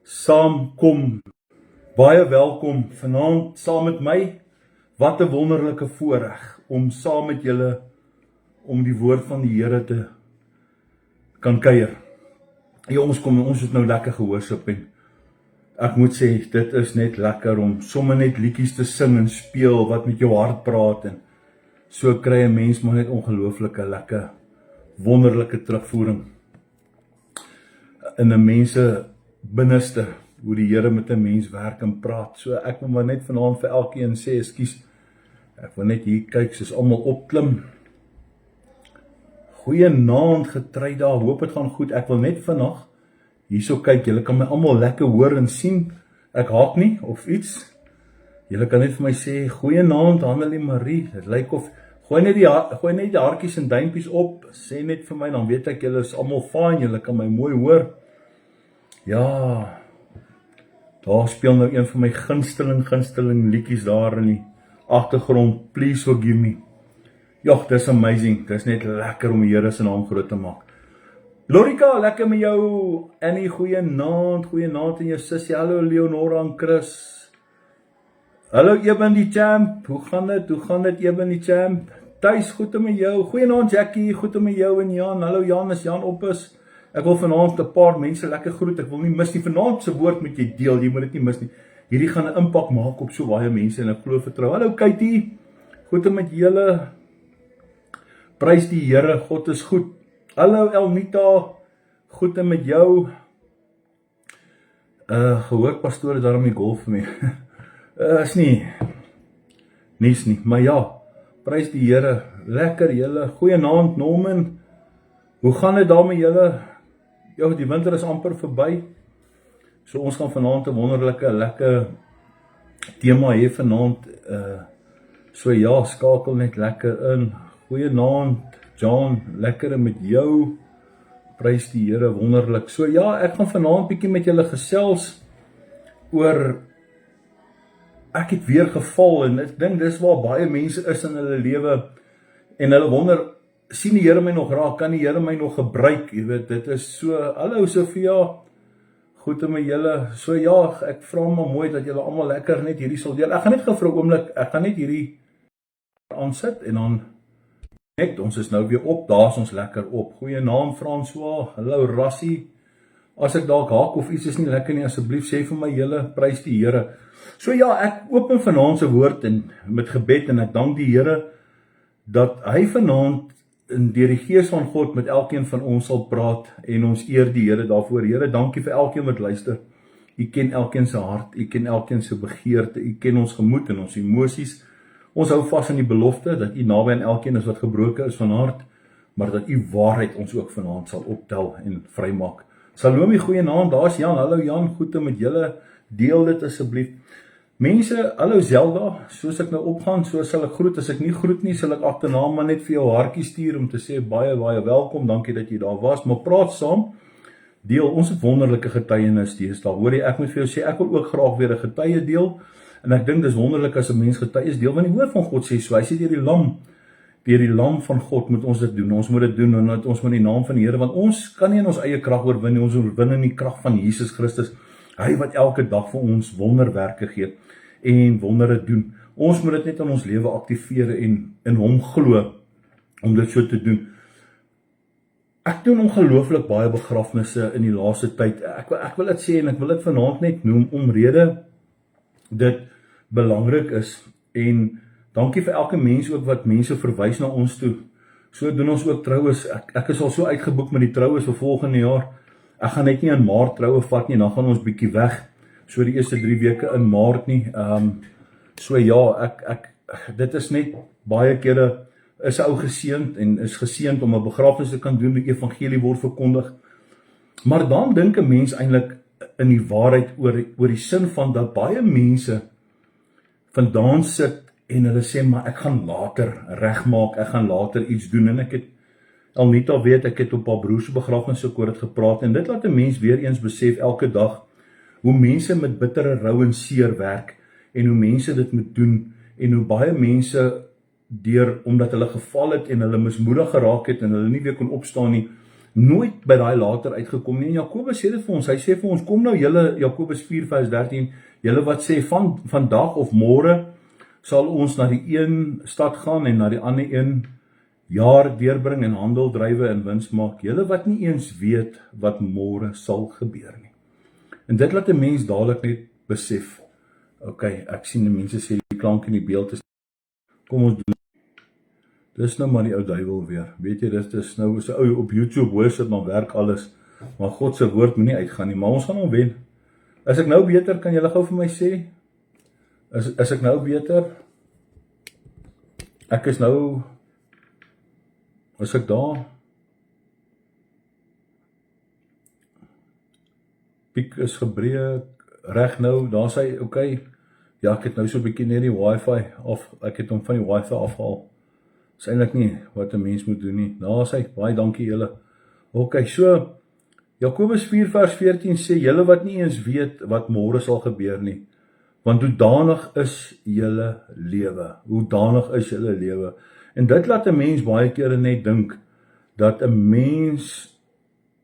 saamkom. Baie welkom vanaand saam met my. Wat 'n wonderlike voorreg om saam met julle om die woord van die Here te kan kuier. Ja, ons het nou lekker gehoorskap en ek moet sê, dit is net lekker om sommer net liedjies te sing en speel wat met jou hart praat en so kry 'n mens maar net ongelooflike lekker wonderlike terugvoering in 'n mense binneste, hoe die Here met 'n mens werk en praat. So ek wil maar net vanaand vir elkeen sê, ekskuus, ek wil net hier kyk, soos almal opklim. Goeienaand getrei daar, hoop het gaan goed. Ek wil net vandag hierso kyk, julle kan my almal lekker hoor en sien. Ek haak nie of iets. Julle kan net vir my sê, goeienaand Hanelie Marie. Dit lyk of gooi net die hartjies en duimpies op. Sê net vir my, dan weet ek julle is almal fyn, julle kan my mooi hoor. Ja, daar speel nou een van my gunsteling liedjies daar in die agtergrond. Please forgive me. Ja, dis amazing. Dis net lekker om die Here se naam groot te maak. Lorika, lekker met jou. Annie, goeienaand en jou sussie. Hallo Leonora en Chris. Hallo Eben die champ. Hoe gaan dit Eben die champ? Tuis, goed met jou. Goeienaand Jackie, goed met jou en Jan. Hallo Jan, as Jan op is. Ek wil vanaand 'n paar mense lekker groet. Ek wil nie mis nie. Vanaand se woord moet jy deel. Jy moet dit nie mis nie. Hierdie gaan 'n impak maak op so baie mense en ek glo vertrou. Hallo Katie. Goed met julle. Prys die Here. God is goed. Hallo Elnita. Goed met jou. Gehoor pastoor is daarom die golf vir my. Is nie. Nies nie. Maar ja, prys die Here. Lekker julle. Goeienaand Norman. Hoe gaan dit daar met julle? Ja, die winter is amper verby. So ons gaan vanaand 'n wonderlike, lekker tema hê vanaand. So ja, skakel net lekker in. Goeienaand, John, lekker met jou. Prys die Here, wonderlik. So ja, ek gaan vanaand bietjie met julle gesels oor ek het weer geval en ek dink dis waar baie mense is in hulle lewe en hulle wonder, sien die Here my nog raak, kan die Here my nog gebruik, jy weet, dit is so, hallo Sofia, goed met julle, so ja, ek vra maar mooi dat julle almal lekker net hierdie sal deel, ek gaan net gou vir 'n oomblik, ek gaan net hierdie aansit, en dan, net, ons is nou weer op, daar is ons lekker op, goeie naam François, hallo Rassie, as ek dalk haak of iets is nie lekker nie, asseblief sê vir my julle, prys die Here, so ja, ek open vanaand se woord, en met gebed, en ek dank die Here, dat hy vanaand en deur die Gees van God met elkeen van ons sal praat en ons eer die Here daarvoor. Here, dankie vir elkeen wat luister. U ken elkeen se hart, u ken elkeen se begeerte, u ken ons gemoed en ons emosies. Ons hou vas aan die belofte dat u naby aan elkeen is wat gebroken is van hart, maar dat u waarheid ons ook vanaand sal optel en vrymaak. Salome, goeie naam, daar's Jan. Hallo Jan, goed met julle. Deel dit asseblief. Mense, hallo Zelda, soos ek nou opgaan, so sal ek groet, as ek nie groet nie, sal ek agterna maar net vir jou hartjie stuur om te sê, baie welkom, dankie dat jy daar was, maar praat saam, deel, ons het wonderlike getuienis deesdae, hoor jy, ek moet vir jou sê, ek wil ook graag weer 'n getuie deel, en ek dink dis wonderlik as 'n mens getuies deel, want die woord van God sê so, hy sê deur die lam van God moet ons dit doen, ons moet dit doen, en ons moet die naam van die Here, want ons kan nie in ons eie krag oorwin nie, ons oorwin in die krag van Jesus Christus, hy wat elke dag vir ons wonderwerke gee, en wondere doen. Ons moet dit net in ons lewe aktiveer en in hom glo om dit so te doen. Ek doen ongelooflik baie begrafnisse in die laaste tyd. Ek wil dit sê en ek wil dit vanaand net noem omrede dit belangrik is en dankie vir elke mens ook wat mense verwys na ons toe. So doen ons ook troues. Ek is al so uitgeboek met die troues vir volgende jaar. Ek gaan net nie in Maart troue vat nie, dan gaan ons bietjie weg. So die eerste 3 weke in Maart nie, so ja, dit is net, baie kere is 'n ou geseënd en is geseënd om 'n begrafnis te kan doen, die evangelie word verkondig, maar dan dink 'n mens eintlik in die waarheid oor die sin van dat baie mense vandaan sit en hulle sê, maar ek gaan later regmaak, ek gaan later iets doen, en ek het, Alnita weet, ek het op haar broer se begrafnis ook oor dit gepraat, en dit laat 'n mens weer eens besef elke dag, hoe mense met bittere rou en seer werk, en hoe mense dit moet doen, en hoe baie mense omdat hulle geval het, en hulle mismoedig geraak het, en hulle nie weer kon opstaan nie, nooit by daai later uitgekom nie. En Jakobus sê dit vir ons, hy sê vir ons, kom nou julle, Jakobus 4 vers 13, julle wat sê, vandag of môre sal ons na die een stad gaan en na die ander een jaar deurbring en handel drywe en wins maak, julle wat nie eens weet wat môre sal gebeur nie. En dit laat 'n mens dadelik net besef, okay, ek sien die mense sê die klank en die beeld is, kom ons doen. Dis nou maar die ou duiwel weer. Weet jy, dit is nou so ou op YouTube hoor sit maar werk alles. Maar God se woord moenie uitgaan nie, maar ons gaan hom wen. Is ek nou beter, kan julle gou vir my sê? Is ek nou beter? Ek is nou, is ek daar? Piek is gebreek, reg nou, daar sê, okay, ja, ek het nou so 'n bietjie net die wifi af, ek het hom van die wifi afhaal. Dis eintlik nie wat 'n mens moet doen nie. Daar sê, baie dankie julle. Okay, so, Jakobus 4 vers 14 sê, julle wat nie eens weet wat môre sal gebeur nie, want hoedanig is julle lewe, hoedanig is julle lewe. En dit laat 'n mens baie kere net dink, dat 'n mens,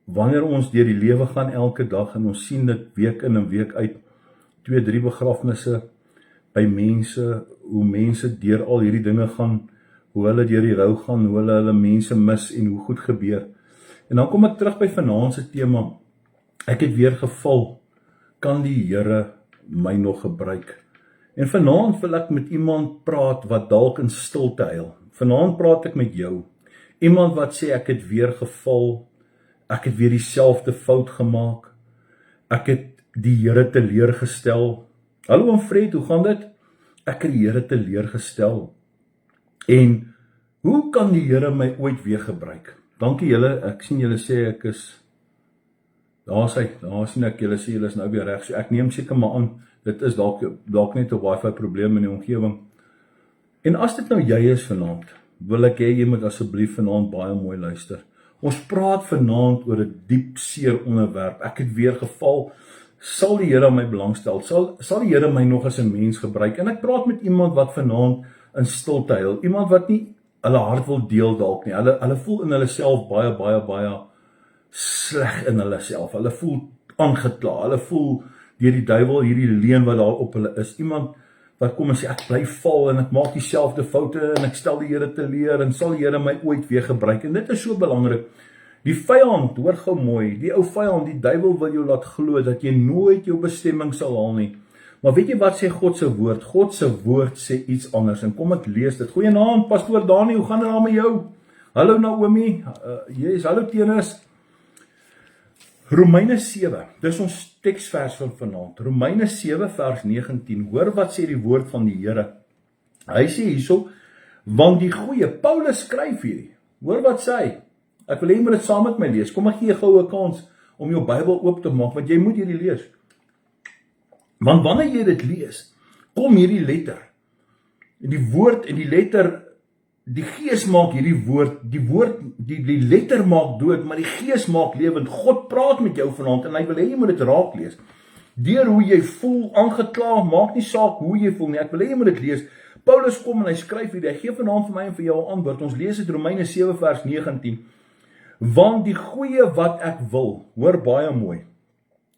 wanneer ons deur die lewe gaan elke dag, en ons sien dit week in en week uit, 2, 3 begrafnisse by mense, hoe mense deur al hierdie dinge gaan, hoe hulle deur die rou gaan, hoe hulle mense mis en hoe goed gebeur. En dan kom ek terug by vanaand se tema. Ek het weer geval, kan die Here my nog gebruik? En vanaand wil ek met iemand praat wat dalk in stilte huil. Vanaand praat ek met jou. Iemand wat sê ek het weer geval, ek het weer dieselfde fout gemaak, ek het die Here teleurgestel. Hallo Fred, hoe gaan dit? Ek het die Here teleurgestel. En hoe kan die Here my ooit weer gebruik? Dankie julle, ek sien julle sê ek is, daar sien ek julle sê julle is nou weer reg, so ek neem seker maar aan, dit is dalk net 'n wifi probleem in die omgewing. En as dit nou jy is vanaand, wil ek hê jy moet asseblief vanaand baie mooi luister. Ons praat vanaand oor 'n diep seer onderwerp, ek het weer geval, sal die Here my belangstel, sal die Here my nog as 'n mens gebruik, en ek praat met iemand wat vanaand in stilte huil, iemand wat nie hulle hart wil deel dalk nie, hulle voel in hulle self baie sleg in hulle self, hulle voel aangekla, hulle voel deur die duiwel hierdie leuen wat daar op hulle is, iemand wat kom en sê, ek bly val en ek maak dieselfde foute en ek stel die Here teleur en sal die Here my ooit weer gebruik, en dit is so belangrik. Die vyand, hoor gou mooi, die ou vyand, die duiwel wil jou laat glo dat jy nooit jou bestemming sal haal nie. Maar weet jy wat sê God se woord? God se woord sê iets anders, en kom ek lees dit. Goeienaand, pastoor Dani, hoe gaan dit daar met jou? Hallo Naomi, hallo Tenus. Romeine 7, dis ons teksvers van vanaand. Romeine 7 vers 19, hoor wat sê die woord van die Here. Hy sê hierso, want die goeie, Paulus skryf hierdie, hoor wat sê hy, ek wil hê jy moet dit saam met my lees, kom ek gee gou 'n kans om jou Bybel oop te maak, want jy moet hierdie lees. Want wanneer jy dit lees, kom hierdie letter, die woord en die letter, die gees maak hierdie woord, die letter maak dood, maar die gees maak lewend. God praat met jou vanaand, en hy wil hê jy moet dit raak lees. Deur hoe jy voel, aangekla, maak nie saak hoe jy voel nie, ek wil hê jy moet dit lees. Paulus kom en hy skryf hier, hy gee vanaand vir my en vir jou 'n antwoord. Ons lees dit Romeine 7 vers 19. Want die goeie wat ek wil, hoor baie mooi,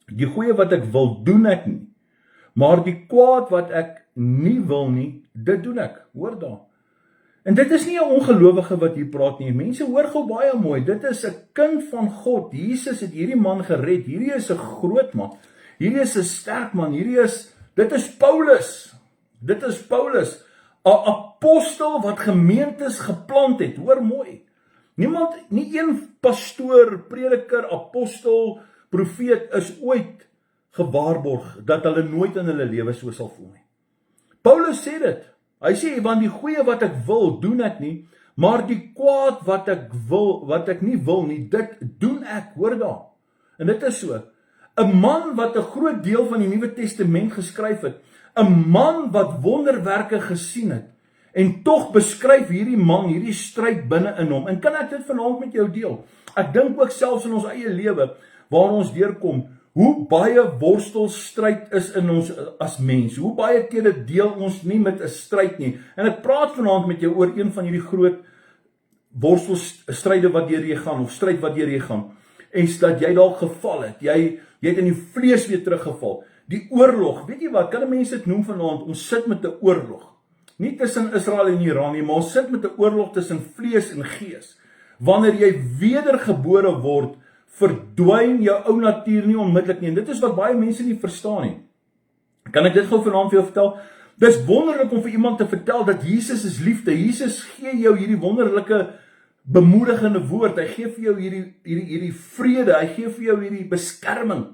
die goeie wat ek wil, doen ek nie, maar die kwaad wat ek nie wil nie, dit doen ek, hoor daar. En dit is nie 'n ongelowige wat hier praat nie, mense hoor gou baie mooi, dit is 'n kind van God, Jesus het hierdie man gered, hierdie is 'n groot man, hierdie is 'n sterk man, dit is Paulus, 'n apostel wat gemeentes geplant het, hoor mooi. Nie een pastoor, prediker, apostel, profeet is ooit gewaarborg dat hulle nooit in hulle lewe so sal voel nie. Paulus sê dit. Hy sê, want die goeie wat ek wil, doen ek nie, maar die kwaad wat ek nie wil nie, dit doen ek, hoor daar. En dit is so. 'n man wat 'n groot deel van die Nuwe Testament geskryf het, 'n man wat wonderwerke gesien het, en tog beskryf hierdie man, hierdie stryd binne in hom. En kan ek dit vanaand met jou deel? Ek dink ook selfs in ons eie lewe, waar ons deurkom, hoe baie worstelstryd is in ons as mens, hoe baie kere deel ons nie met 'n stryd nie. En ek praat vanaand met jou oor een van hierdie groot worstelstryde wat deur jy gaan, of stryd wat deur jy gaan, en dat jy dalk geval het, jy het in die vlees weer teruggeval, die oorlog, weet jy wat, kan mense dit noem vanaand, ons sit met 'n oorlog, nie tussen Israel en Iran nie, maar ons sit met 'n oorlog tussen vlees en gees, wanneer jy wedergebore word, verdwyn jou ou natuur nie onmiddellik nie, en dit is wat baie mense nie verstaan nie. Kan ek dit gou vanaand vir jou vertel? Dis wonderlik om vir iemand te vertel dat Jesus is liefde. Jesus gee jou hierdie wonderlike bemoedigende woord. Hy gee vir jou hierdie vrede, hy gee vir jou hierdie beskerming.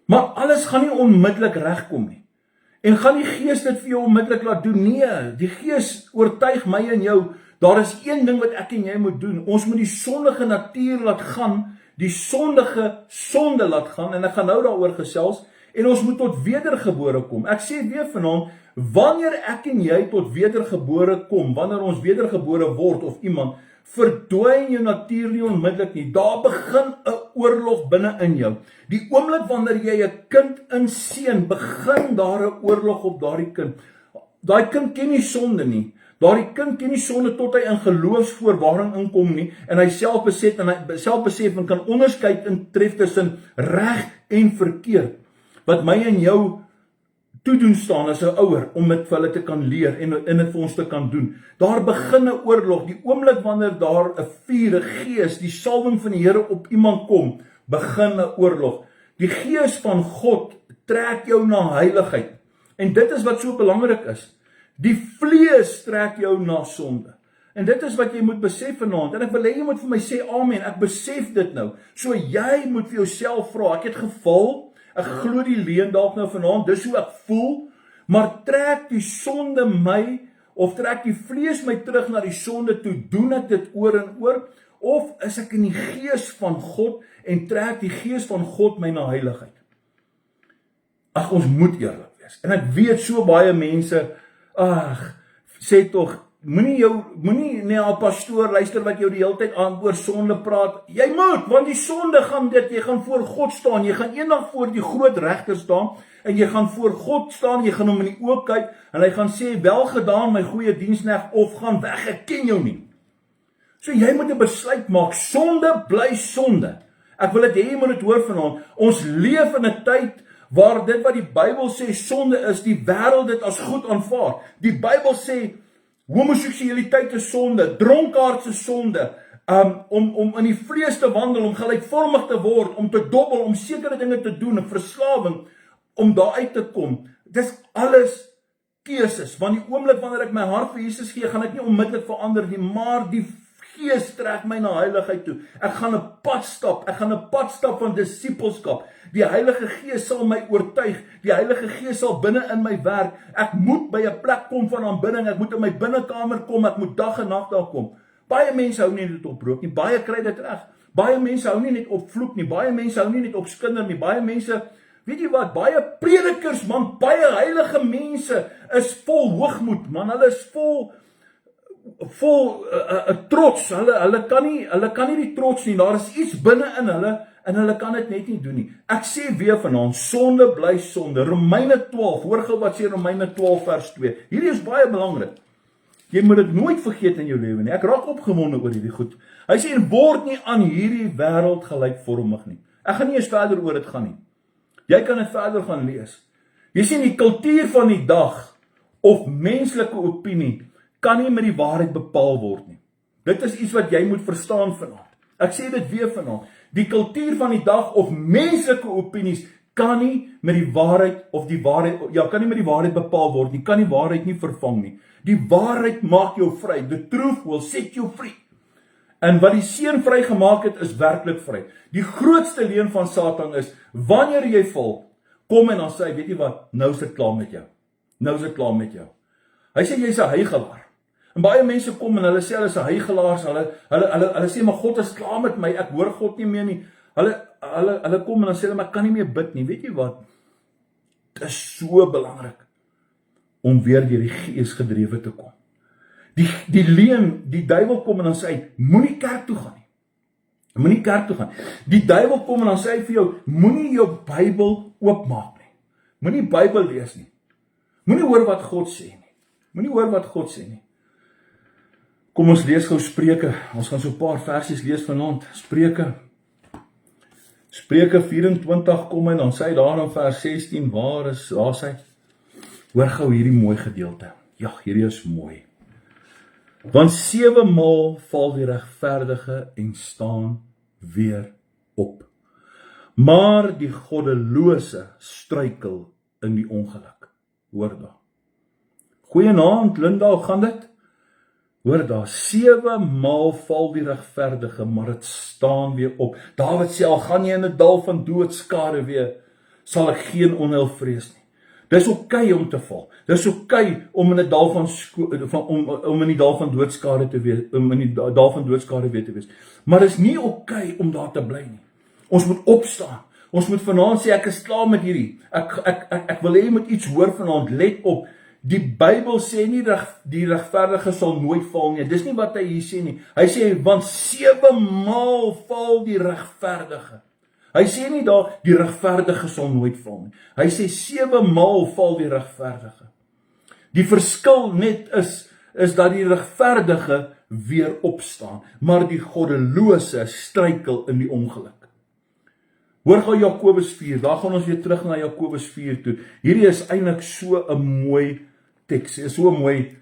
Maar alles gaan nie onmiddellik regkom nie. En gaan die Gees dit vir jou onmiddellik laat doen? Nee, die Gees oortuig my en jou. Daar is een ding wat ek en jy moet doen. Ons moet die sondige natuur laat gaan, die sondige sonde laat gaan, en ek gaan nou daaroor gesels, en ons moet tot wedergebore kom. Ek sê weer vanaand, wanneer ek en jy tot wedergebore kom, wanneer ons wedergebore word of iemand, verdwyn jou natuur nie onmiddellik nie. Daar begin 'n oorlog binne in jou. Die oomblik wanneer jy 'n kind inseën, begin daar 'n oorlog op daardie kind. Daai kind ken nie sonde nie. Daardie kind ken nie sonde tot hy in geloofsvoorwaring inkom nie, en hy selfbesef en kan onderskeid tref tussen reg en verkeerd. Wat my en jou toedoen staan as 'n ouer, om dit vir hulle te kan leer en dit vir ons te kan doen. Daar begin 'n oorlog, die oomblik wanneer daar 'n vuur, 'n gees, die salwing van die Here op iemand kom, begin 'n oorlog. Die Gees van God trek jou na heiligheid. En dit is wat so belangrik is. Die vlees trek jou na sonde. En dit is wat jy moet besef vanaand. En ek wil hê jy moet vir my sê amen. Ek besef dit nou. So jy moet vir jouself vra, ek het geval, ek glo die leuen dalk nou vanaand, dis hoe ek voel, maar trek die sonde my, of trek die vlees my terug na die sonde toe, doen ek dit oor en oor, of is ek in die Gees van God, en trek die Gees van God my na heiligheid? Ag, ons moet eerlik wees, en ek weet so baie mense, sê tog, moenie na 'n pastoor luister wat jou die hele tyd aan oor sonde praat. Jy moet, want die sonde gaan dit, jy gaan voor God staan, jy gaan eendag voor die groot regter staan, en jy gaan voor God staan, jy gaan hom in die oë kyk, en hy gaan sê, wel gedaan my goeie diensknegt, of gaan weg, ek ken jou nie. So jy moet 'n besluit maak, sonde bly sonde. Ek wil dit hê jy moet dit hoor vanaand. Ons leef in 'n tyd waar dit wat die Bybel sê sonde is, die wêreld dit as goed aanvaar. Die Bybel sê homoseksualiteit is sonde, dronkaard is sonde, om in die vlees te wandel, om gelykvormig te word, om te dobbel, om sekere dinge te doen, 'n verslawing, om daar uit te kom. Dis alles keuses, want die oomblik wanneer ek my hart vir Jesus gee, gaan ek nie onmiddellik verander nie, maar die Gees trek my na heiligheid toe. Ek gaan 'n pad stap van disippelskap. Die Heilige Gees sal my oortuig, die Heilige Gees sal binne in my werk. Ek moet by 'n plek kom van aanbidding, ek moet in my binnekamer kom, ek moet dag en nag daar kom. Baie mense hou nie net op rook nie, baie kry dit reg. Baie mense hou nie net op vloek nie, baie mense hou nie net op skinder nie, baie mense, weet jy wat, baie predikers, man, baie heilige mense is vol hoogmoed, man, hulle is vol trots, hulle kan nie die trots nie, daar is iets binne in hulle, en hulle kan dit net nie doen nie. Ek sê weer vanaand, sonde bly sonde. Romeine 12, hoor gou wat sê Romeine 12 vers 2. Hierdie is baie belangrik. Jy moet dit nooit vergeet in jou lewe nie. Ek raak opgewonde oor hierdie goed. Hy sê, en word nie aan hierdie wêreld gelykvormig nie. Ek gaan nie eens verder oor dit gaan nie. Jy kan dit verder gaan lees. Jy sien die kultuur van die dag, of menslike opinie, kan nie met die waarheid bepaal word nie. Dit is iets wat jy moet verstaan vanaand. Ek sê dit weer vanaand. Die kultuur van die dag of menslike opinies kan nie met die waarheid kan nie met die waarheid bepaal word nie, kan die waarheid nie vervang nie. Die waarheid maak jou vry. The truth will set you free. En wat die Seun vrygemaak het, is werklik vry. Die grootste leuen van Satan is, wanneer jy val, kom en dan sê hy, weet jy wat, nou is dit klaar met jou. Nou is dit klaar met jou. Hy sê, jy's 'n hygelaar. En baie mense kom en hulle sê, hulle is 'n hygelaars, hulle sê, maar God is klaar met my, ek hoor God nie meer nie. Hulle kom en dan sê hulle, maar ek kan nie meer bid nie. Weet jy wat? Dit is so belangrik om weer deur die Gees gedrewe te kom. Die leuen, die duiwel kom en dan sê hy, moenie kerk toe gaan nie. Moenie kerk toe gaan. Die duiwel kom en dan sê hy vir jou, moenie jou Bybel oopmaak nie. Moenie Bybel lees nie. Moenie hoor wat God sê nie. Moenie hoor wat God sê nie. Kom ons lees gou Spreuke. Ons gaan so 'n paar versies lees vanaand. Spreuke 24 kom en dan sê hy daar in vers 16, waar sê hy? Hoor gou hierdie mooi gedeelte. Ja, hierdie is mooi. Want 7 maal val die regverdige en staan weer op. Maar die goddelose struikel in die ongeluk. Hoor daar. Goeienaand, Linda, hoe gaan dit? Hoor daar, 7 maal val die regverdige, maar het staan weer op. Dawid sê, al gaan jy in 'n dal van doodskare weer, sal ek geen onheil vrees nie. Dis oukei om te val. Dis oukei om in 'n dal om in die dal van doodskare te wees, om in die dal van doodskare weer te wees. Maar dis nie oukei om daar te bly nie. Ons moet opstaan. Ons moet vanaand sê, ek is klaar met hierdie. Ek wil hê jy moet iets hoor vanaand. Let op. Die Bybel sê nie die regverdige sal nooit val nie. Dis nie wat hy hier sê nie. Hy sê, want 7 maal val die regverdige. Hy sê nie daar, die regverdige sal nooit val nie. Hy sê 7 maal val die regverdige. Die verskil net is dat die regverdige weer opstaan, maar die goddelose struikel in die ongeluk. Hoor gou Jakobus 4, daar gaan ons weer terug na Jakobus 4 toe. Hierdie is eintlik so 'n mooi teks, is so mooi.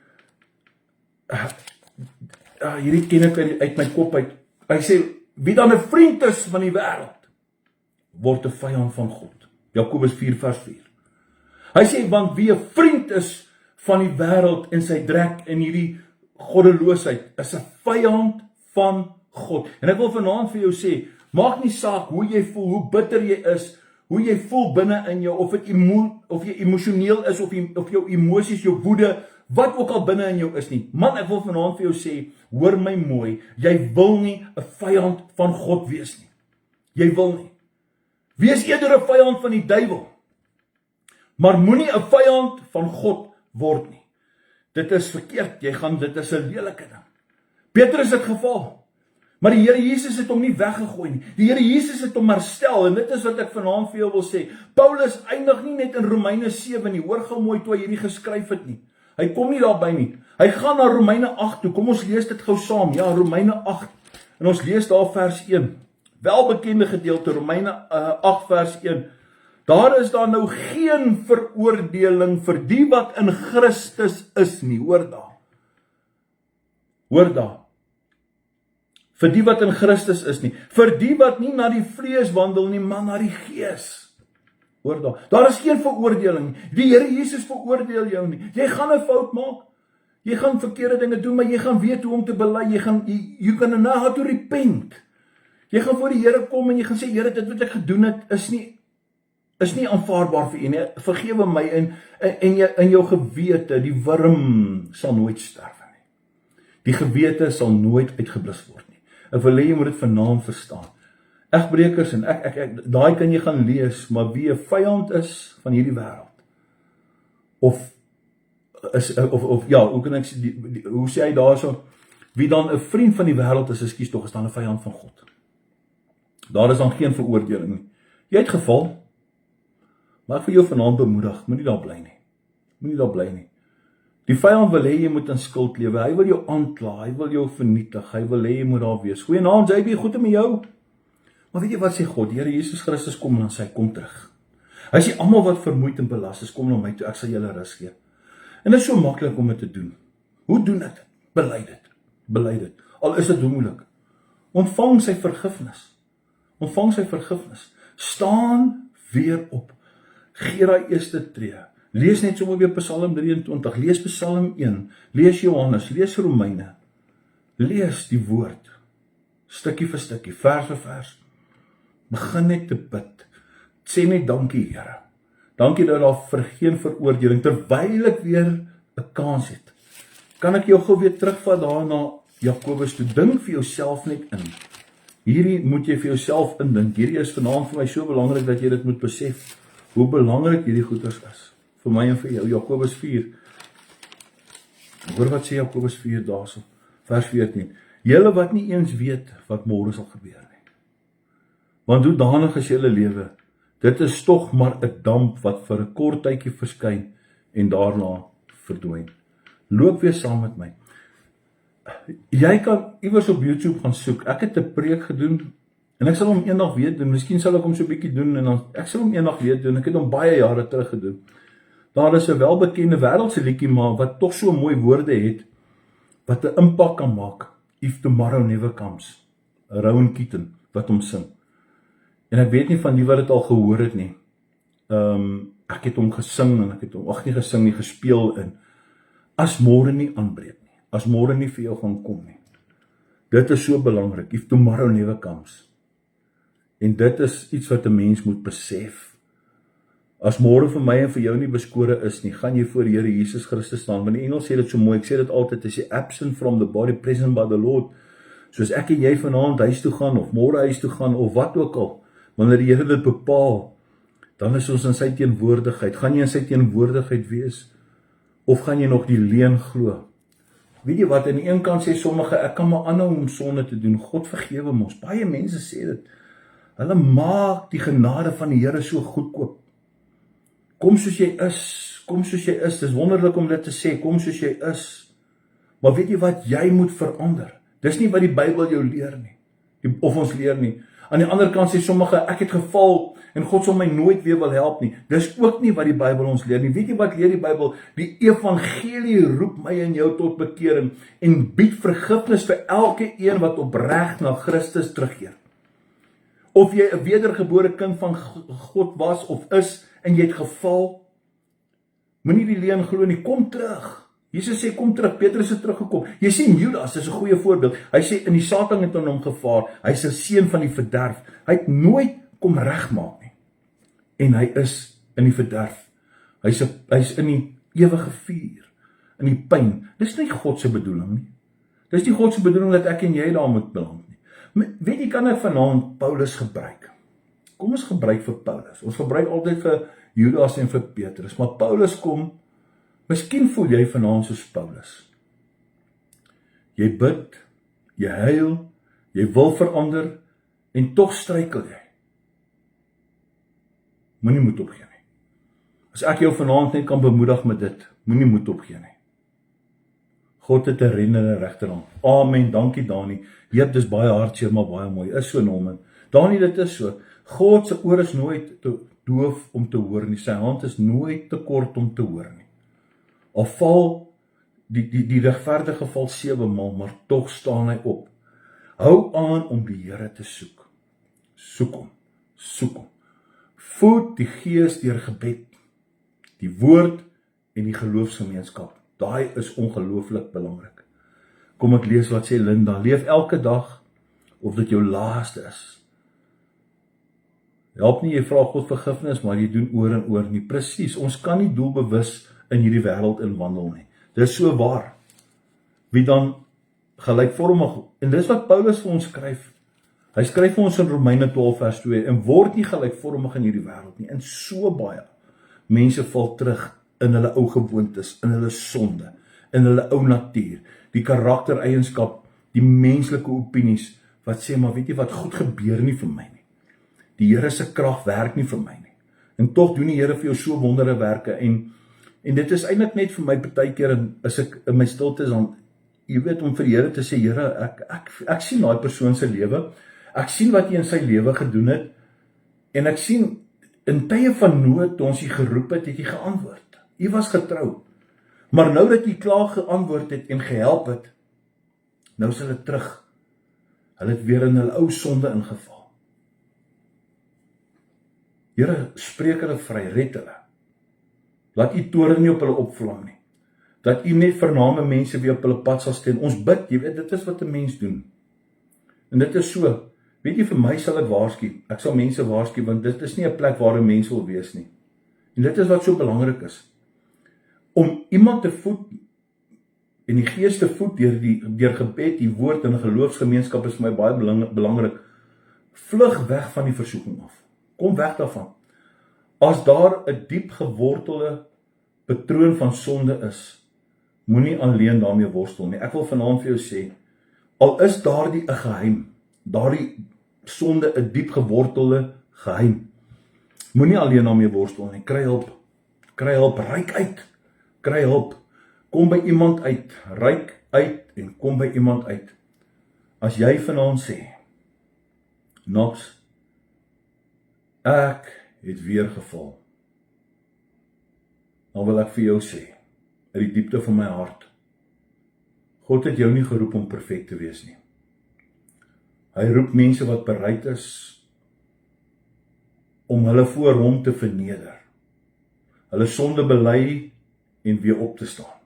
Hierdie ken ek uit my kop uit. Hy sê, wie dan 'n vriend is van die wêreld, word 'n vyand van God. Jakobus 4 vers 4. Hy sê, want wie 'n vriend is van die wêreld en sy drek in hierdie goddeloosheid, is 'n vyand van God. En ek wil vanaand vir jou sê, maak nie saak hoe jy voel, hoe bitter jy is, hoe jy voel binne in jou, of jy emosioneel is, of jou emosies, jou woede, wat ook al binne in jou is nie. Man, ek wil vanaand vir jou sê, hoor my mooi, jy wil nie 'n vyand van God wees nie. Jy wil nie. Wees eerder 'n vyand van die duiwel, maar moenie 'n vyand van God word nie. Dit is verkeerd, dit is 'n lelike ding. Petrus het geval, maar die Here Jesus het hom nie weggegooi nie. Die Here Jesus het hom herstel, en dit is wat ek vanaand vir jou wil sê. Paulus eindig nie net in Romeine 7 nie, hoor gou mooi toe hy hierdie geskryf het nie. Hy kom nie daarby nie. Hy gaan na Romeine 8 toe, kom ons lees dit gou saam, ja, Romeine 8, en ons lees daar vers 1. Welbekende gedeelte, Romeine 8 vers 1. Daar is daar nou geen veroordeling vir die wat in Christus is nie, hoor daar. Hoor daar. Vir die wat in Christus is nie. Vir die wat nie na die vlees wandel nie, maar na die gees. Hoor daar. Daar is geen veroordeling nie. Die Here Jesus veroordeel jou nie. Jy gaan 'n fout maak. Jy gaan verkeerde dinge doen, maar jy gaan weet hoe om te bely. You can know how to repent. Jy gaan voor die Here kom en jy gaan sê, Here, dit wat ek gedoen het is nie aanvaarbaar vir U nie. Vergewe my, en in jou gewete, die wurm sal nooit sterf nie. Die gewete sal nooit uitgeblus word nie. Ek wil hê jy moet dit vanaand verstaan. Egbrekers, en ek daai kan jy gaan lees, maar wie 'n vyand is van hierdie wêreld, of ja, hoe kan ek sê, hoe sê hy daarso, wie dan 'n vriend van die wêreld is, is dan 'n vyand van God. Daar is dan geen veroordeling nie. Jy het geval, maar ek vir jou vanaand bemoedig, moenie daar bly nie. Moenie daar bly nie. Die vyand wil hê jy moet in skuld lewe. Hy wil jou aankla, hy wil jou vernietig, hy wil hê jy moet daar wees. Goeienaand, JB, goed met jou? Maar weet jy wat sê God? Die Here Jesus Christus kom en dan sê hy, kom terug. Hy sê, almal wat vermoeid en belas is, kom na my toe, ek sal julle rus gee. En dit is so maklik om dit te doen. Hoe doen dit? Bely dit. Bely dit. Al is dit moeilik. Ontvang sy vergifnis. Ontvang sy vergifnis. Staan weer op. Gee daai eerste tree. Lees net sommer weer Psalm 23, lees Psalm 1, lees Johannes, lees Romeine. Lees die woord. Stukkie vir stukkie, vers vir vers. Begin net te bid. Sê net dankie, Here. Dankie dat daar vir geen veroordeling, terwyl ek weer 'n kans het. Kan ek jou gou weer terugvat daar na Jakobus toe? Dink vir jouself net in. Hierdie moet jy vir jouself indink. Hierdie is vanaand vir my so belangrik dat jy dit moet besef, hoe belangrik hierdie goeders is. Vir my en vir jou, Jakobus 4. Hoor wat sê Jakobus 4 daarso, vers 14. Julle wat nie eens weet wat môre sal gebeur nie. Want hoe danig is julle lewe? Dit is tog maar 'n damp wat vir 'n kort tydjie verskyn en daarna verdwyn. Loop weer saam met my. Jy kan iewers op YouTube gaan soek. Ek het 'n preek gedoen en ek sal hom eendag weer doen. Miskien sal ek hom so 'n bietjie doen en dan ek sal hom eendag weer doen. Ek het hom baie jare terug gedoen. Daar is 'n welbekende wêreldse liedjie maar wat tog so mooi woorde het wat 'n impak kan maak. If Tomorrow Never Comes. Rowan Keaton wat hom sing. En ek weet nie van die wat dit al gehoor het nie. Ek het hom gesing en ek het hom nie gesing nie, gespeel in as môre nie aanbreek nie. As môre nie vir jou gaan kom nie. Dit is so belangrik. If tomorrow never comes. En dit is iets wat 'n mens moet besef. As môre vir my en vir jou nie beskore is nie, gaan jy voor die Here Jesus Christus staan. Want die Engels sê dit so mooi. Ek sê dit altyd, as jy absent from the body, present by the Lord. Soos ek en jy vanaand huis toe gaan of môre huis toe gaan of wat ook al, wanneer die Here dit bepaal, dan is ons in sy teenwoordigheid. Gaan jy in sy teenwoordigheid wees of gaan jy nog die leuen glo? Weet jy wat, aan die een kant sê sommige, ek kan maar aanhou om sonde te doen, God vergewe ons. Baie mense sê dit. Hulle maak die genade van die Here so goedkoop. Kom soos jy is, kom soos jy is. Dis wonderlik om dit te sê, kom soos jy is. Maar weet jy wat, jy moet verander. Dis nie wat die Bybel jou leer nie, of ons leer nie. Aan die ander kant sê sommige, ek het geval en God sal my nooit weer wil help nie. Dis ook nie wat die Bybel ons leer nie. Weet jy wat leer die Bybel? Die evangelie roep my en jou tot bekering en bied vergifnis vir elke een wat opreg na Christus terugkeer. Of jy 'n wedergebore kind van God was of is en jy het geval, moenie die leuen glo nie, kom terug. Jesus sê kom terug, Petrus het teruggekom. Jy sien Judas is 'n goeie voorbeeld. Hy sê in die Satan het aan hom gevaar. Hy's 'n seun van die verderf. Hy het nooit kom regmaak nie. En hy is in die verderf. Hy's in die ewige vuur, in die pyn. Dis nie God se bedoeling nie. Dis nie God se bedoeling dat ek en jy daar moet beland nie. Weet jy, kan ek vanaand Paulus gebruik? Kom ons gebruik vir Paulus. Ons gebruik altyd vir Judas en vir Petrus, maar Paulus kom. Miskien voel jy vanaand soos Paulus. Jy bid, jy huil, jy wil verander en tog struikel jy. Moenie moed opgee nie. As ek jou vanaand net kan bemoedig met dit, moenie moed opgee nie. God het 'n rennende regterhand. Amen, dankie Dani. Jep, dis baie hartseer, maar baie mooi. Is so Norman. Dani, dit is so. God se oor is nooit te doof om te hoor nie. Sy hand is nooit te kort om te hoor nie. Al val die regverdige val 7 maal, maar tog staan hy op. Hou aan om die Here te soek. Soek hom. Soek hom. Voed die Gees deur gebed, die woord en die geloofsgemeenskap. Daai is ongelooflik belangrik. Kom ek lees wat sê Linda. Leef elke dag of dit jou laaste is. Help nie jy vra God vergifnis, maar jy doen oor en oor nie. Presies, ons kan nie doelbewus in hierdie wêreld inwandel nie. Dis so waar. Wie dan gelykvormig, en dis wat Paulus vir ons skryf. Hy skryf vir ons in Romeine 12 vers 2, en word nie gelykvormig in hierdie wêreld nie. En so baie mense val terug in hulle ou gewoontes, in hulle sonde, in hulle ou natuur, die karaktereienskap, die menslike opinies, wat sê, maar weet jy wat, goed gebeur nie vir my nie. Die Here se krag werk nie vir my nie. En tog doen die Here vir jou so wondere werke, en dit is eintlik net vir my partykeer, as ek in my stilte is, dan, jy weet, om vir die Here te sê, Here, ek sien daai persoon se lewe, ek sien wat hy in sy lewe gedoen het, en ek sien, in tye van nood, toe ons hy geroep het, het hy geantwoord. Hy was getrou. Maar nou dat hy klaar geantwoord het en gehelp het, nou is hulle terug. Hulle het weer in hulle ou sonde ingeval. Here, spreek hulle vry, red hulle. Laat u toorn nie op hulle opvlam nie. Dat u net vername mense weer op hulle pad sal steen. Ons bid, jy weet, dit is wat 'n mens doen. En dit is so. Weet jy, vir my sal ek waarsku. Ek sal mense waarsku, want dit is nie 'n plek waar 'n mens wil wees nie. En dit is wat so belangrik is. Om iemand te voed en die Gees te voed deur gebed, die woord en 'n geloofsgemeenskap is vir my baie belangrik. Vlug weg van die versoeking af. Kom weg daarvan. As daar 'n diep gewortelde patroon van sonde is, moenie alleen daarmee worstel nie. Ek wil vanaand vir jou sê, al is daardie 'n geheim, daardie sonde 'n diep gewortelde geheim, moenie alleen daarmee worstel nie. Kry hulp, reik uit, kry hulp, kom by iemand uit, reik uit en kom by iemand uit. As jy vanaand sê, Knox, ek het weer geval, dan wil ek vir jou sê, uit die diepte van my hart, God het jou nie geroep om perfek te wees nie. Hy roep mense wat bereid is om hulle voor hom te verneder, hulle sonde bely en weer op te staan.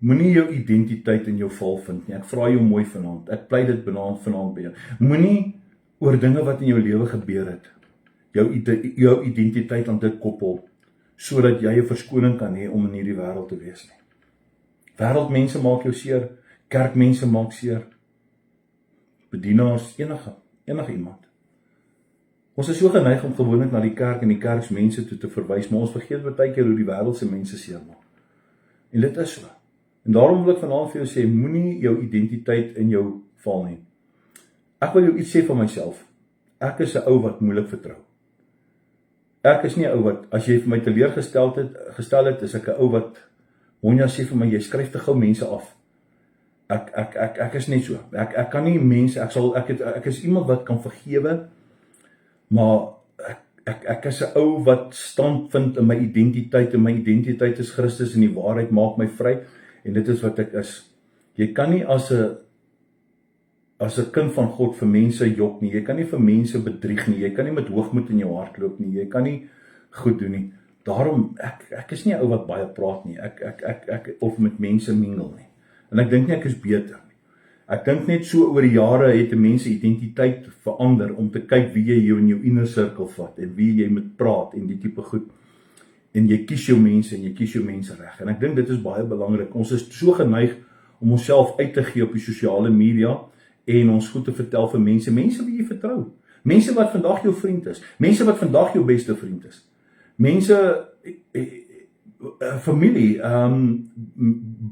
Moenie jou identiteit in jou val vind nie. Ek vra jou mooi vanaand. Ek pleit dit vanaand by jou. Moenie oor dinge wat in jou lewe gebeur het, jou identiteit aan dit koppel, sodat jy 'n verskoning kan hê om in hierdie wêreld te wees nie. Wêreldmense maak jou seer, kerkmense maak seer, bedienaars, enige iemand. Ons is so geneig om gewoonlik na die kerk en die kerksmense toe te verwys, maar ons vergeet baie keer hoe die wêreldse mense seermaak. En dit is so. En daarom wil ek vanaand vir jou sê, moenie jou identiteit in jou val nie. Ek wil jou iets sê van myself. Ek is 'n ou wat moeilik vertrou. Ek is nie 'n ou wat, as jy vir my teleurgestel het, is ek 'n ou wat, Monja sê vir my, jy skryf te gou mense af. Ek is net so. Ek kan nie mense, ek is iemand wat kan vergewe, maar ek is 'n ou wat stand vind in my identiteit, en my identiteit is Christus, en die waarheid maak my vry, en dit is wat ek is. Jy kan nie as 'n kind van God vir mense jok nie, jy kan nie vir mense bedrieg nie, jy kan nie met hoogmoed in jou hart loop nie, jy kan nie goed doen nie. Daarom, ek is nie 'n ou wat baie praat nie, ek of met mense mingel nie. En ek dink nie ek is beter nie. Ek dink net so oor die jare het 'n mens se identiteit verander om te kyk wie jy in jou inner circle vat en wie jy met praat en die tipe goed. En jy kies jou mense en jy kies jou mense reg. En ek dink dit is baie belangrik. Ons is so geneig om onsself uit te gee op die sosiale media en ons goed te vertel vir mense wie jy vertrou. Mense wat vandag jou vriend is. Mense wat vandag jou beste vriend is. Mense, familie,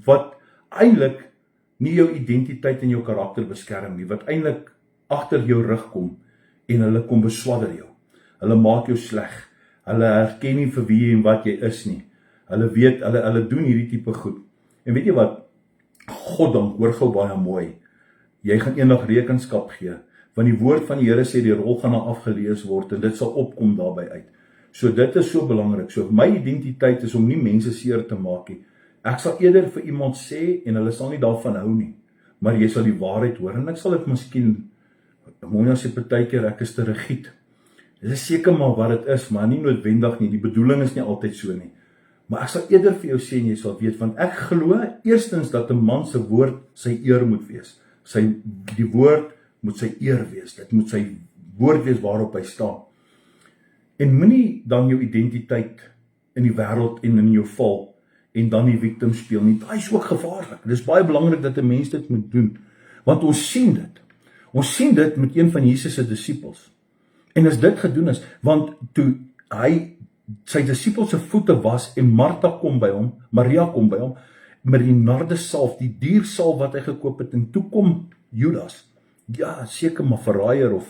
wat eintlik nie jou identiteit en jou karakter beskerm nie, wat eintlik agter jou rug kom en hulle kom beswadder jou. Hulle maak jou sleg. Hulle herken nie vir wie en wat jy is nie. Hulle weet, hulle doen hierdie tipe goed. En weet jy wat? Goddank, hoor gou baie mooi. Jy gaan eendag rekenskap gee, want die woord van die Here sê die rol gaan afgelees word en dit sal opkom daarby uit. So dit is so belangrik. So my identiteit is om nie mense seer te maak nie. Ek sal eerder vir iemand sê en hulle sal nie daarvan hou nie, maar jy sal die waarheid hoor en ek sal dit miskien, Monja sê partykeer ek is te rigied. Dit is seker maar wat dit is, maar nie noodwendig nie. Die bedoeling is nie altyd so nie. Maar ek sal eerder vir jou sê en jy sal weet, want ek glo eerstens dat 'n man se woord sy eer moet wees. Die woord moet sy eer wees. Dit moet sy woord wees waarop hy staan. En moenie dan jou identiteit in die wêreld en in jou val en dan die victim speel nie. Daai is ook gevaarlik. Dit is baie belangrik dat 'n mens dit moet doen. Want ons sien dit. Ons sien dit met een van Jesus se disippels. En as dit gedoen is, want toe hy sy disippels se voete was en Maria kom by hom, met die nardesalf, die diersalf wat hy gekoop het, en toe kom Judas, ja, seker maar verraaier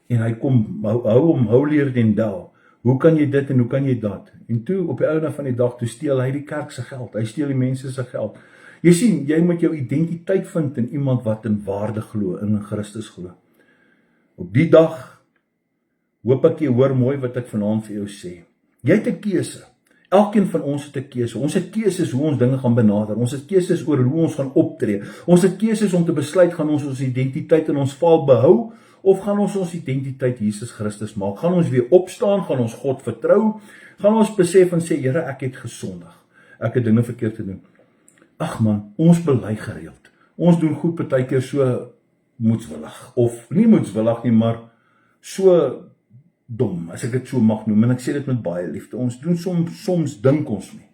en hy kom, hou hom holier than thou. Hoe kan jy dit en hoe kan jy dat? En toe, op die einde van die dag, toe steel hy die kerk se geld, hy steel die mense se geld. Jy sien, jy moet jou identiteit vind in iemand wat in waarde glo, in Christus glo. Op die dag, hoop ek jy hoor mooi wat ek vanaand vir jou sê. Jy het 'n keuse. Elkeen van ons het 'n keuse. Ons het keuses hoe ons dinge gaan benader. Ons het keuses oor hoe ons gaan optree. Ons het keuses om te besluit, gaan ons identiteit in ons val behou, of gaan ons identiteit Jesus Christus maak? Gaan ons weer opstaan? Gaan ons God vertrou? Gaan ons besef en sê, Here, ek het gesondig. Ek het dinge verkeerd gedoen. Ag man, ons bely gereeld. Ons doen goed partykeer so moedswillig. Of nie moedswillig nie, maar so dom, as ek dit so mag noem, en ek sê dit met baie liefde. Ons doen soms dink ons nie.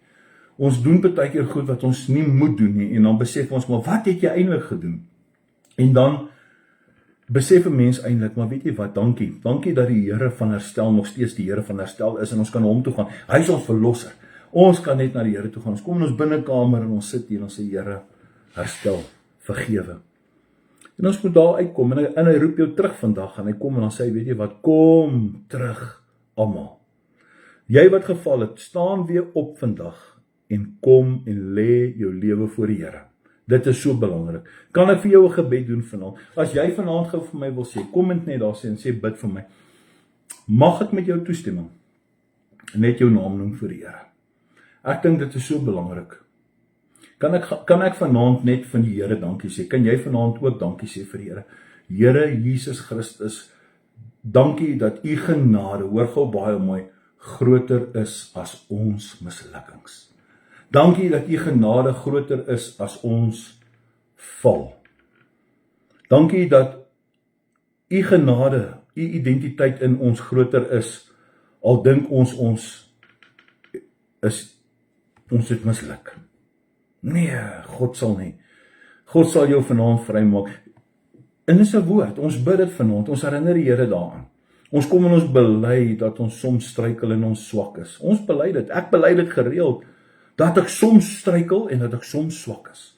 Ons doen partykeer goed wat ons nie moet doen nie, en dan besef ons, maar wat het jy eintlik gedoen? En dan besef 'n mens eintlik, maar weet jy wat, dankie dat die Here van herstel nog steeds die Here van herstel is, en ons kan hom toe gaan. Hy is ons verlosser. Ons kan net na die Here toe gaan. Ons kom in ons binnekamer en ons sit hier en ons sê, Here, herstel, vergewe. En ons moet daar uitkom, en hy roep jou terug vandag, en hy kom en dan sê, weet jy wat, kom terug, almal. Jy wat geval het, staan weer op vandag, en kom en lê jou lewe voor die Here. Dit is so belangrik. Kan ek vir jou 'n gebed doen vanaand? As jy vanaand gou vir my wil sê, kom net daar sê en sê bid vir my. Mag ek met jou toestemming net jou naam noem vir die Here? Ek dink dit is so belangrik. Kan ek vanaand net van die Here dankie sê? Kan jy vanaand ook dankie sê vir die Here? Here Jesus Christus, dankie dat u genade, hoor gou baie mooi, groter is as ons mislukkings. Dankie dat u genade groter is as ons val. Dankie dat u genade, u identiteit in ons groter is, al dink ons het misluk. Nee, God sal nie. God sal jou vanaand vrymaak. En dis 'n woord, ons bid dit vanaand, ons herinner die Here daaraan. Ons kom en ons bely dat ons soms struikel en ons swak is. Ons bely dit, ek bely dit gereeld, dat ek soms struikel en dat ek soms swak is.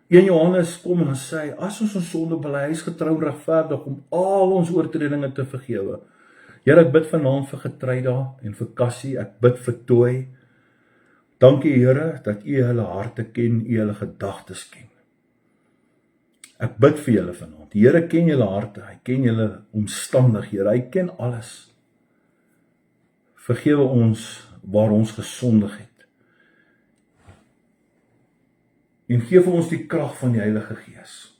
1 Johannes kom en sê, as ons sonde bely, hy is getrou en regverdig om al ons oortredinge te vergewe. Here, ek bid vanaand vir Getryda en vir Cassie, ek bid vir Toy. Dankie Here, dat u hulle harte ken, u hulle gedagtes ken. Ek bid vir julle vanaand. Die Here ken julle harte, hy ken julle omstandighede, hy ken alles. Vergewe ons waar ons gesondig het. En gee vir ons die krag van die Heilige Gees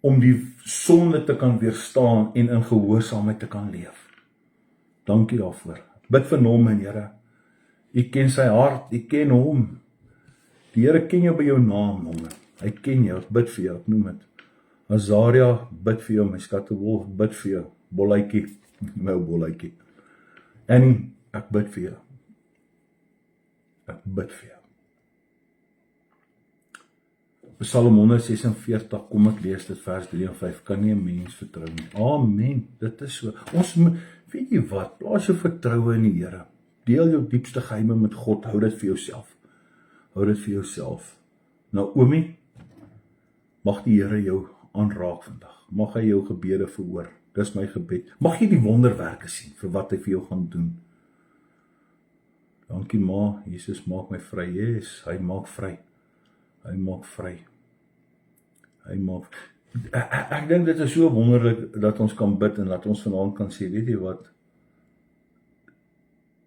om die sonde te kan weerstaan en in gehoorsaamheid te kan leef. Dankie daarvoor. Bid vir Norman, Here. U ken sy hart, u ken hom. Die Here ken jou by jou naam, Norman. Hy ken jou, ek bid vir jou, ek noem dit. Azaria, bid vir jou, my skattewolf, bid vir jou, Bolletjie, my Bolletjie. Annie, ek bid vir jou. Ek bid vir jou. Psalm 146, kom ek lees dit vers 3 en 5, kan nie 'n mens vertrou nie. Amen, dit is so. Ons weet jy wat, plaas jou vertroue in die Here. Deel jou diepste geheime met God, hou dit vir jouself. Hou dit vir jouself. Naomi, mag die Here jou aanraak vandag. Mag hy jou gebede verhoor. Dis my gebed. Mag jy die wonderwerke sien vir wat hy vir jou gaan doen. Dankie Ma, Jesus maak my vry. Yes, hy maak vry. Hy maak vry. Hy maak. Ek dink dit is so wonderlik dat ons kan bid en dat ons vanaand kan sê, weet jy wat?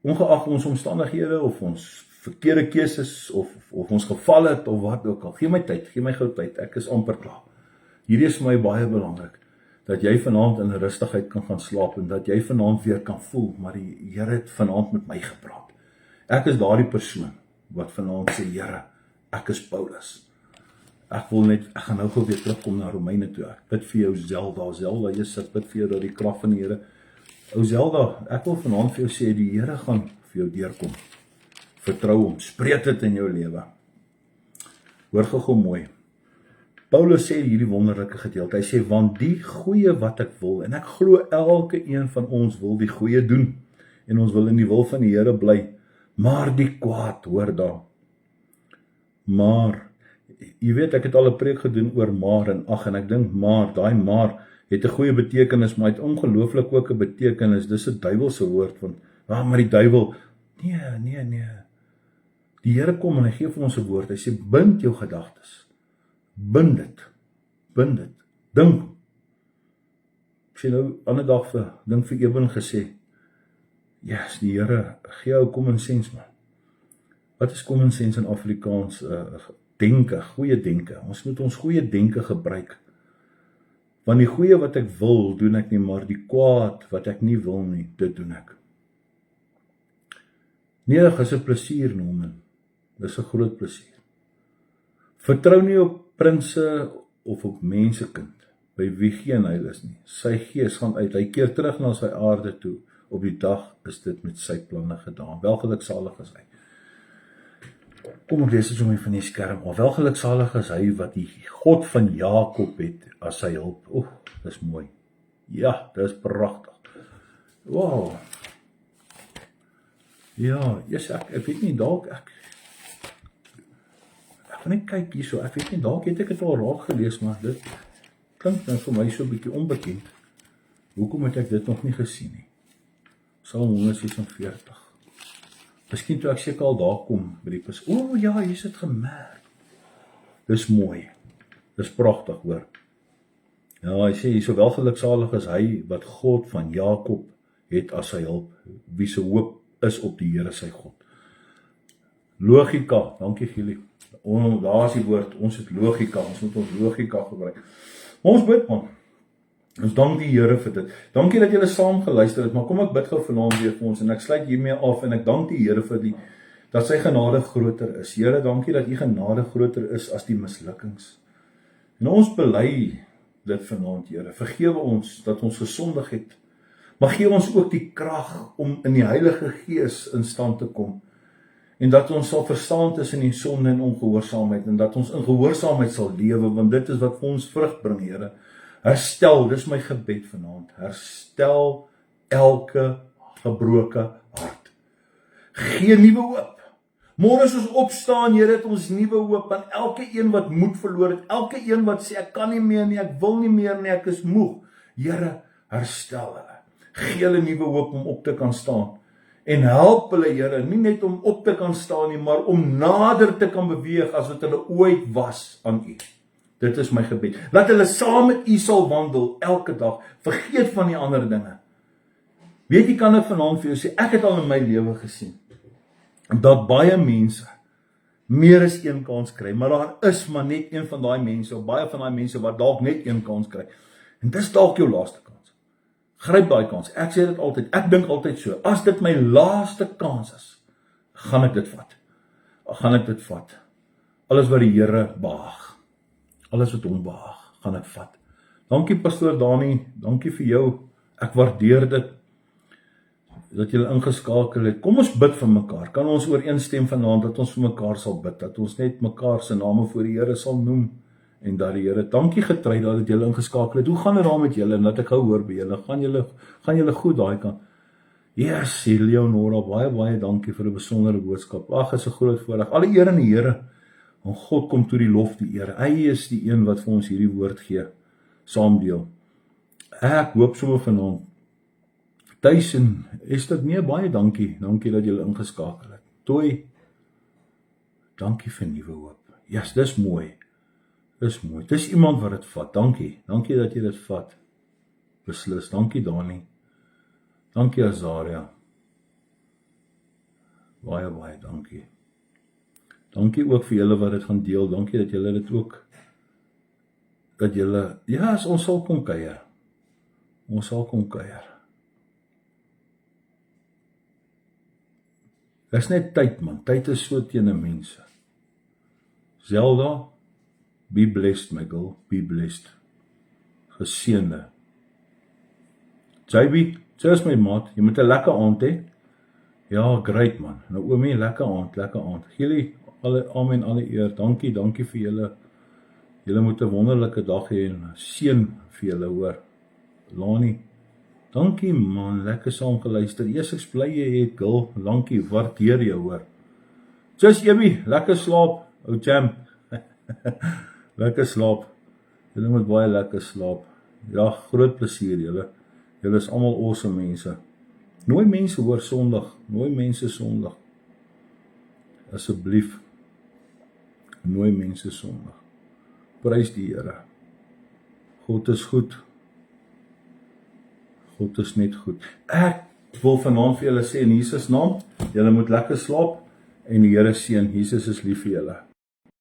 Ongeag ons omstandighede of ons verkeerde keuses of ons geval het of wat ook al. Gee my tyd, gee my gou tyd. Ek is amper klaar. Hierdie is vir my baie belangrik dat jy vanaand in rustigheid kan gaan slaap en dat jy vanaand weer kan voel, maar die Here het vanaand met my gepraat. Ek is daardie persoon wat vanaand sê, Here, ek is Paulus. Ek gaan nou gou weer terugkom na Romeine toe. Ek bid vir jou Zelda, jy sit, bid vir jou dat die krag van die Here. Ou Zelda, ek wil vanaand vir jou sê, die Here gaan vir jou deurkom. Vertrou hom, spreek dit in jou lewe. Hoor gou mooi. Paulus sê hierdie wonderlike gedeelte, hy sê, want die goeie wat ek wil, en ek glo elke een van ons wil die goeie doen, en ons wil in die wil van die Here bly, maar die kwaad, hoor daar. Maar, jy weet, ek het al 'n preek gedoen oor maar en ag, en ek dink maar, daai maar, het 'n goeie betekenis, maar het ongelooflik ook 'n betekenis, dis 'n duiwelse woord, want, maar die duiwel, nee, die Here kom en hy gee vir ons 'n woord, hy sê, bind jou gedagtes, bind dit, dink. Ek sê nou, ander dag dink vir Eben gesê, yes, die Here, gee jou common sense man. Wat is common sense in Afrikaans? Denke, goeie denke. Ons moet ons goeie denke gebruik. Want die goeie wat ek wil, doen ek nie, maar die kwaad wat ek nie wil nie, dit doen ek. Nee, is 'n plesier noem. Dis 'n groot plesier. Vertrou nie op prinse of op mensekind, by wie geen heil is nie. Sy gees gaan uit, hy keer terug na sy aarde toe. Op die dag is dit met sy planne gedaan. Welgeluksalig is hy. Kom ek lees dit sommer van die skerm. Welgeluksalig is hy wat die God van Jakob het as sy hulp. Dis mooi. Ja, dis pragtig. Wow. Ja, yes, ek weet nie, dalk ek gaan net kyk hierso, ek weet nie, dalk het ek dit al raak gelees, maar dit klink nou vir my so 'n bietjie onbekend. Hoekom het ek dit nog nie gesien nie? Psalm 146. Miskien toe ek seker al daar kom by die persoon, ja, jy het dit gemerk. Dis mooi. Dis pragtig, hoor. Ja, hy sê, hy so welgeluksalig is hy, wat God van Jakob het as sy hulp, wie se hoop is op die Here sy God. Logika, dankie Gielie. Daar is die woord, ons het logika, ons moet ons logika gebruik. Ons bid, man. Ons dank die Here vir dit. Dankie dat julle saam geluister het, maar kom ek bid gou vanaand weer vir ons, en ek sluit hiermee af, en ek dank die Here vir dat sy genade groter is. Here, dankie dat u genade groter is as die mislukkings. En ons bely dit vanaand, Here. Vergewe ons dat ons gesondig het, maar gee ons ook die krag om in die Heilige Gees in stand te kom, en dat ons sal verstaan tussen die sonde en ongehoorsaamheid, en dat ons in gehoorsaamheid sal lewe, want dit is wat vir ons vrug bring, Here. Herstel, dis my gebed vanaand, herstel elke gebroke hart. Gee nuwe hoop. Môre as ons opstaan, Here, het ons nuwe hoop, aan elke een wat moed verloor het, elke een wat sê, ek kan nie meer nie, ek wil nie meer nie, ek is moeg. Here, herstel hulle. Gee hulle nuwe hoop om op te kan staan. En help hulle, Here, nie net om op te kan staan nie, maar om nader te kan beweeg as wat hulle ooit was aan u. Dit is my gebed. Laat hulle saam met u sal wandel elke dag. Vergeet van die ander dinge. Weet jy, kan ek vanaand vir jou sê, ek het al in my lewe gesien dat baie mense meer as een kans kry, maar daar is maar net een van daai mense, of baie van daai mense wat dalk net een kans kry. En dis dalk jou laaste kans. Gryp daai kans. Ek sê dit altyd, ek dink altyd so, as dit my laaste kans is, gaan ek dit vat. Gaan ek dit vat. Alles wat die Here behaag. Alles wat hom behaag, gaan ek vat. Dankie Pastoor Dani, dankie vir jou. Ek waardeer dit, dat julle ingeskakel het. Kom ons bid vir mekaar. Kan ons ooreenstem vanaand dat ons vir mekaar sal bid, dat ons net mekaar se name voor die Here sal noem, en dat die Here, dankie getrou dat julle ingeskakel het. Hoe gaan dit daar met julle, en dat ek gou hoor by julle, gaan julle goed daai kant? Yes, Leonora, baie dankie vir 'n besondere boodskap. Ag, is 'n groot voorreg. Alle eer aan die Here. En God kom toe die lof, die eer. Hy is die een wat vir ons hierdie woord gee, saamdeel. Ek hoop sommer vanaand, tuis en Esther, nee, baie dankie dat julle ingeskakel het. Toy, dankie vir nuwe hoop. Yes, dis mooi, dis iemand wat dit vat, dankie dat jy dit vat, beslis, dankie Dani, dankie Azaria, baie dankie. Dankie ook vir julle wat dit gaan deel, dankie dat julle dit ook, dat julle, ja, ons sal kom kuier, Dis net tyd, man, tyd is so teen 'n mense. Zelda, be blessed my girl, be blessed, geseënde. JB, cheers my maat, jy moet 'n lekker aand hê. Ja, great man, Naomi, lekker aand, Gielie, amen, alle eer, dankie vir julle, julle moet 'n wonderlike dag hê, en seën vir julle, hoor, Lani, dankie man, lekker saam geluister, eers ek bly jy het, girl, dankie, waardeer jou, hoor, just Amy, lekker slaap, ou jam, lekker slaap, julle moet baie lekker slaap, ja, groot plesier julle is almal awesome mense, nooi mense hoor Sondag, asseblief, nooi mense Sondag, prys die Here, God is goed, God is net goed, ek wil vanaand vir julle sê in Jesus naam, julle moet lekker slaap, en die Here seën, Jesus is lief vir julle.